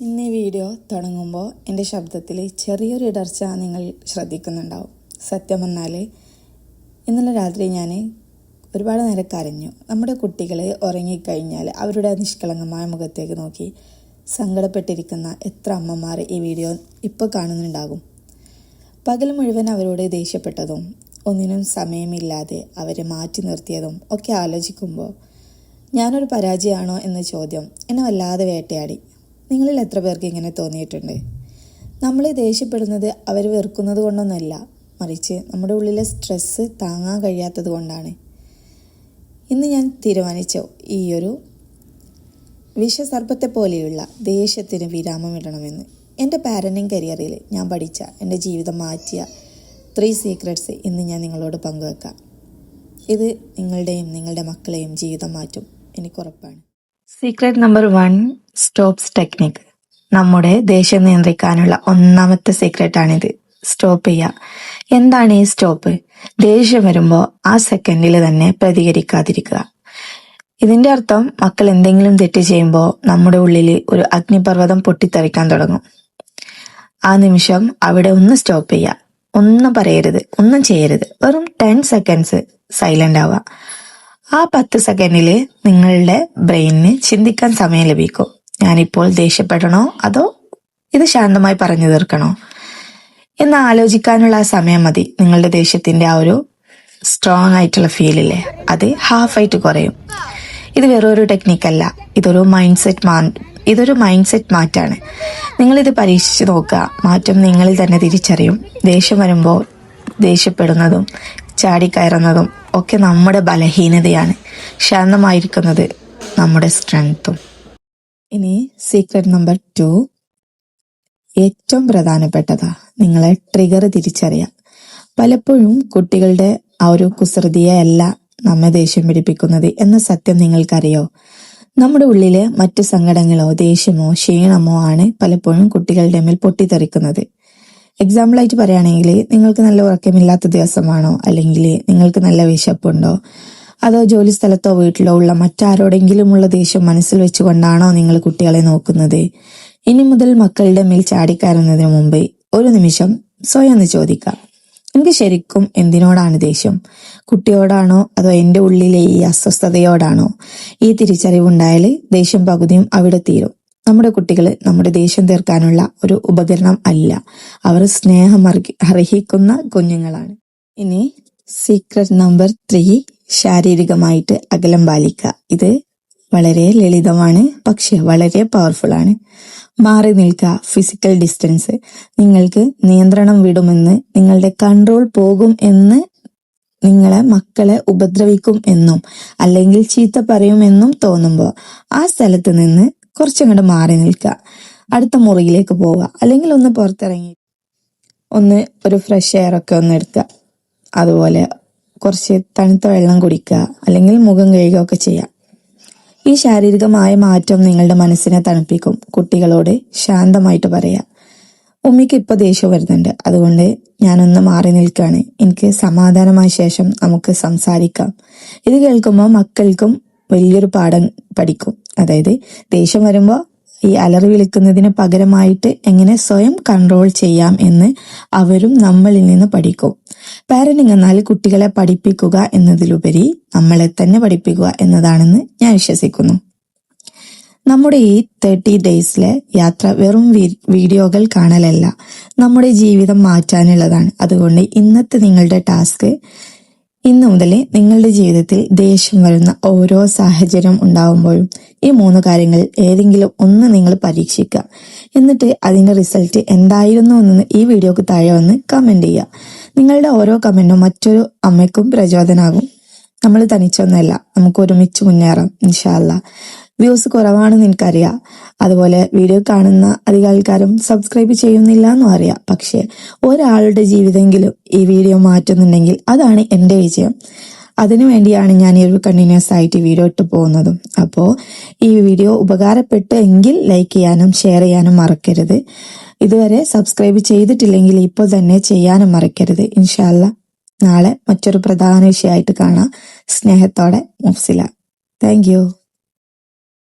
ഇന്ന് ഈ വീഡിയോ തുടങ്ങുമ്പോൾ എൻ്റെ ശബ്ദത്തിൽ ചെറിയൊരു ഇടർച്ച നിങ്ങൾ ശ്രദ്ധിക്കുന്നുണ്ടാവും. സത്യം പറഞ്ഞാൽ ഇന്നലെ രാത്രി ഞാൻ ഒരുപാട് നേരം കരഞ്ഞു. നമ്മുടെ കുട്ടികൾ ഉറങ്ങിക്കഴിഞ്ഞാൽ അവരുടെ നിഷ്കളങ്കമായ മുഖത്തേക്ക് നോക്കി സങ്കടപ്പെട്ടിരിക്കുന്ന എത്ര അമ്മമാർ ഈ വീഡിയോ ഇപ്പോൾ കാണുന്നുണ്ടാകും. പകൽ മുഴുവൻ അവരോട് ദേഷ്യപ്പെട്ടതും ഒന്നിനും സമയമില്ലാതെ അവരെ മാറ്റി നിർത്തിയതും ഒക്കെ ആലോചിക്കുമ്പോൾ ഞാനൊരു പരാജയമാണോ എന്ന ചോദ്യം എന്നെ വല്ലാതെ വേട്ടയാടി. നിങ്ങളിൽ എത്ര പേർക്ക് ഇങ്ങനെ തോന്നിയിട്ടുണ്ട്? നമ്മൾ ദേഷ്യപ്പെടുന്നത് അവർ വെറുക്കുന്നത് കൊണ്ടൊന്നുമല്ല, മറിച്ച് നമ്മുടെ ഉള്ളിലെ സ്ട്രെസ്സ് താങ്ങാൻ കഴിയാത്തത് കൊണ്ടാണ്. ഇന്ന് ഞാൻ തീരുമാനിച്ചു, ഈയൊരു വിഷസർപ്പത്തെ പോലെയുള്ള ദേഷ്യത്തിന് വിരാമമിടണമെന്ന്. എൻ്റെ പാരൻറ്റിങ് കരിയറിൽ ഞാൻ പഠിച്ച, എൻ്റെ ജീവിതം മാറ്റിയ 3 സീക്രട്സ് ഇന്ന് ഞാൻ നിങ്ങളോട് പങ്കുവെക്കാം. ഇത് നിങ്ങളുടെയും നിങ്ങളുടെ മക്കളെയും ജീവിതം മാറ്റും, എനിക്കുറപ്പാണ്. Secret number 1, stops technique. നമ്മുടെ ദേഷ്യം നിയന്ത്രിക്കാനുള്ള ഒന്നാമത്തെ സീക്രട്ടാണിത്. സ്റ്റോപ്പ് ചെയ്യുക. എന്താണ് ഈ സ്റ്റോപ്പ്? ദേഷ്യം വരുമ്പോൾ ആ സെക്കൻഡിൽ തന്നെ പ്രതികരിക്കാതിരിക്കുക. ഇതിന്റെ അർത്ഥം മക്കൾ എന്തെങ്കിലും തെറ്റ് ചെയ്യുമ്പോൾ നമ്മുടെ ഉള്ളിൽ ഒരു അഗ്നിപർവ്വതം പൊട്ടിത്തെറിക്കാൻ തുടങ്ങും. ആ നിമിഷം അവിടെ ഒന്ന് സ്റ്റോപ്പ് ചെയ്യുക. ഒന്നും പറയരുത്, ഒന്നും ചെയ്യരുത്. വെറും 10 സെക്കൻഡ്സ് സൈലന്റ് ആവുക. ആ 10 സെക്കൻഡിൽ നിങ്ങളുടെ ബ്രെയിനിന് ചിന്തിക്കാൻ സമയം ലഭിക്കും. ഞാനിപ്പോൾ ദേഷ്യപ്പെടണോ അതോ ഇത് ശാന്തമായി പറഞ്ഞു തീർക്കണോ എന്ന് ആലോചിക്കാനുള്ള ആ സമയം മതി. നിങ്ങളുടെ ദേഷ്യത്തിന്റെ ആ ഒരു സ്ട്രോങ് ആയിട്ടുള്ള ഫീലില്ലേ, അത് ഹാഫായിട്ട് കുറയും. ഇത് വേറൊരു ടെക്നിക്കല്ല, ഇതൊരു മൈൻഡ് സെറ്റ് മാറ്റാണ്. നിങ്ങളിത് പരീക്ഷിച്ച് നോക്കുക. മാറ്റം നിങ്ങളിൽ തന്നെ തിരിച്ചറിയും. ദേഷ്യം വരുമ്പോൾ ദേഷ്യപ്പെടുന്നതും ചാടിക്കയറുന്നതും ഒക്കെ നമ്മുടെ ബലഹീനതയാണ്. ശാന്തമായിരിക്കുന്നത് നമ്മുടെ സ്ട്രെങ്ത്തും. ഇനി സീക്രട്ട് നമ്പർ 2, ഏറ്റവും പ്രധാനപ്പെട്ടതാ, നിങ്ങളെ ട്രിഗർ തിരിച്ചറിയാം. പലപ്പോഴും കുട്ടികളുടെ ആ ഒരു കുസൃതിയല്ല നമ്മെ ദേഷ്യം പിടിപ്പിക്കുന്നത് എന്ന സത്യം നിങ്ങൾക്കറിയോ? നമ്മുടെ ഉള്ളിലെ മറ്റു സങ്കടങ്ങളോ ദേഷ്യമോ ക്ഷീണമോ ആണ് പലപ്പോഴും കുട്ടികളുടെ മേൽ പൊട്ടിത്തെറിക്കുന്നത്. എക്സാമ്പിളായിട്ട് പറയുകയാണെങ്കിൽ, നിങ്ങൾക്ക് നല്ല ഉറക്കമില്ലാത്ത ദിവസമാണോ, അല്ലെങ്കിൽ നിങ്ങൾക്ക് നല്ല വിശപ്പുണ്ടോ, അതോ ജോലി സ്ഥലത്തോ വീട്ടിലോ ഉള്ള മറ്റാരോടെങ്കിലുമുള്ള ദേഷ്യം മനസ്സിൽ വെച്ചുകൊണ്ടാണോ നിങ്ങൾ കുട്ടികളെ നോക്കുന്നത്? ഇനി മുതൽ മക്കളുടെ മേൽ ചാടിക്കയറുന്നതിന് മുമ്പ് ഒരു നിമിഷം സ്വയം ഒന്ന് ചോദിക്കാം, എനിക്ക് ശരിക്കും എന്തിനോടാണ് ദേഷ്യം? കുട്ടിയോടാണോ അതോ എൻ്റെ ഉള്ളിലെ ഈ അസ്വസ്ഥതയോടാണോ? ഈ തിരിച്ചറിവുണ്ടായാൽ ദേഷ്യം പകുതിയും അവിടെ തീരും. നമ്മുടെ കുട്ടികൾ നമ്മുടെ ദേഷ്യം തീർക്കാനുള്ള ഒരു ഉപകരണം അല്ല, അവർ സ്നേഹം അർഹിക്കുന്ന കുഞ്ഞുങ്ങളാണ്. ഇനി സീക്രട്ട് നമ്പർ 3, ശാരീരികമായിട്ട് അകലം പാലിക്കുക. ഇത് വളരെ ലളിതമാണ്, പക്ഷെ വളരെ പവർഫുൾ ആണ്. മാറി നിൽക്കുക, ഫിസിക്കൽ ഡിസ്റ്റൻസ്. നിങ്ങൾക്ക് നിയന്ത്രണം വിടുമെന്ന്, നിങ്ങളുടെ കൺട്രോൾ പോകും എന്ന്, നിങ്ങളെ മക്കളെ ഉപദ്രവിക്കും എന്നും അല്ലെങ്കിൽ ചീത്ത പറയുമെന്നും തോന്നുമ്പോൾ ആ സ്ഥലത്ത് നിന്ന് കുറച്ചങ്ങോട്ട് മാറി നിൽക്കുക. അടുത്ത മുറിയിലേക്ക് പോവുക, അല്ലെങ്കിൽ ഒന്ന് പുറത്തിറങ്ങി ഒരു ഫ്രഷ് എയർ ഒക്കെ ഒന്ന് എടുക്കുക. അതുപോലെ കുറച്ച് തണുത്ത വെള്ളം കുടിക്കുക, അല്ലെങ്കിൽ മുഖം കഴുകുകയൊക്കെ ചെയ്യുക. ഈ ശാരീരികമായ മാറ്റം നിങ്ങളുടെ മനസ്സിനെ തണുപ്പിക്കും. കുട്ടികളോട് ശാന്തമായിട്ട് പറയാം, ഉമ്മിക്ക് ഇപ്പൊ ദേഷ്യം വരുന്നുണ്ട്, അതുകൊണ്ട് ഞാനൊന്ന് മാറി നിൽക്കുകയാണ്, എനിക്ക് സമാധാനമായ ശേഷം നമുക്ക് സംസാരിക്കാം. ഇത് കേൾക്കുമ്പോൾ മക്കൾക്കും വലിയൊരു പാഠം പഠിക്കും. അതായത് ദേഷ്യം വരുമ്പോൾ ഈ അലറി വിളിക്കുന്നതിന് പകരമായിട്ട് എങ്ങനെ സ്വയം കൺട്രോൾ ചെയ്യാം എന്ന് അവരും നമ്മളിൽ നിന്ന് പഠിക്കും. പാരന്റിങ് എന്നാൽ കുട്ടികളെ പഠിപ്പിക്കുക എന്നതിലുപരി നമ്മളെ തന്നെ പഠിപ്പിക്കുക എന്നതാണെന്ന് ഞാൻ വിശ്വസിക്കുന്നു. നമ്മുടെ ഈ 30 ഡേയ്സിലെ യാത്ര വെറും വീഡിയോകൾ കാണലല്ല, നമ്മുടെ ജീവിതം മാറ്റാനുള്ളതാണ്. അതുകൊണ്ട് ഇന്നത്തെ നിങ്ങളുടെ ടാസ്ക്, ഇന്നു മുതൽ നിങ്ങളുടെ ജീവിതത്തിൽ ദേഷ്യം വരുന്ന ഓരോ സാഹചര്യം ഉണ്ടാവുമ്പോഴും ഈ 3 കാര്യങ്ങൾ ഏതെങ്കിലും ഒന്ന് നിങ്ങൾ പരീക്ഷിക്കുക. എന്നിട്ട് അതിന്റെ റിസൾട്ട് എന്തായിരുന്നു എന്ന് ഈ വീഡിയോക്ക് താഴെ വന്ന് കമന്റ് ചെയ്യുക. നിങ്ങളുടെ ഓരോ കമന്റും മറ്റൊരു അമ്മയ്ക്കും പ്രചോദനമാകും. നമ്മൾ തനിച്ചൊന്നല്ല, നമുക്ക് ഒരുമിച്ച് മുന്നേറാം ഇൻഷാ അല്ലാ. വ്യൂസ് കുറവാണെന്ന് എനിക്കറിയാം, അതുപോലെ വീഡിയോ കാണുന്ന അധികം ആൾക്കാരും സബ്സ്ക്രൈബ് ചെയ്യുന്നില്ല എന്നും അറിയാം. പക്ഷെ ഒരാളുടെ ജീവിതമെങ്കിലും ഈ വീഡിയോ മാറ്റുന്നുണ്ടെങ്കിൽ അതാണ് എൻ്റെ വിജയം. അതിനു വേണ്ടിയാണ് ഞാൻ ഈ ഒരു കണ്ടിന്യൂസ് ആയിട്ട് വീഡിയോ ഇട്ട് പോകുന്നതും. അപ്പോൾ ഈ വീഡിയോ ഉപകാരപ്പെട്ടു എങ്കിൽ ലൈക്ക് ചെയ്യാനും ഷെയർ ചെയ്യാനും മറക്കരുത്. ഇതുവരെ സബ്സ്ക്രൈബ് ചെയ്തിട്ടില്ലെങ്കിൽ ഇപ്പോൾ തന്നെ ചെയ്യാനും മറക്കരുത്. ഇൻഷാ അല്ലാ നാളെ മറ്റൊരു പ്രധാന വിഷയമായിട്ട് കാണാം. സ്നേഹത്തോടെ മുഫ്സില. Thank you.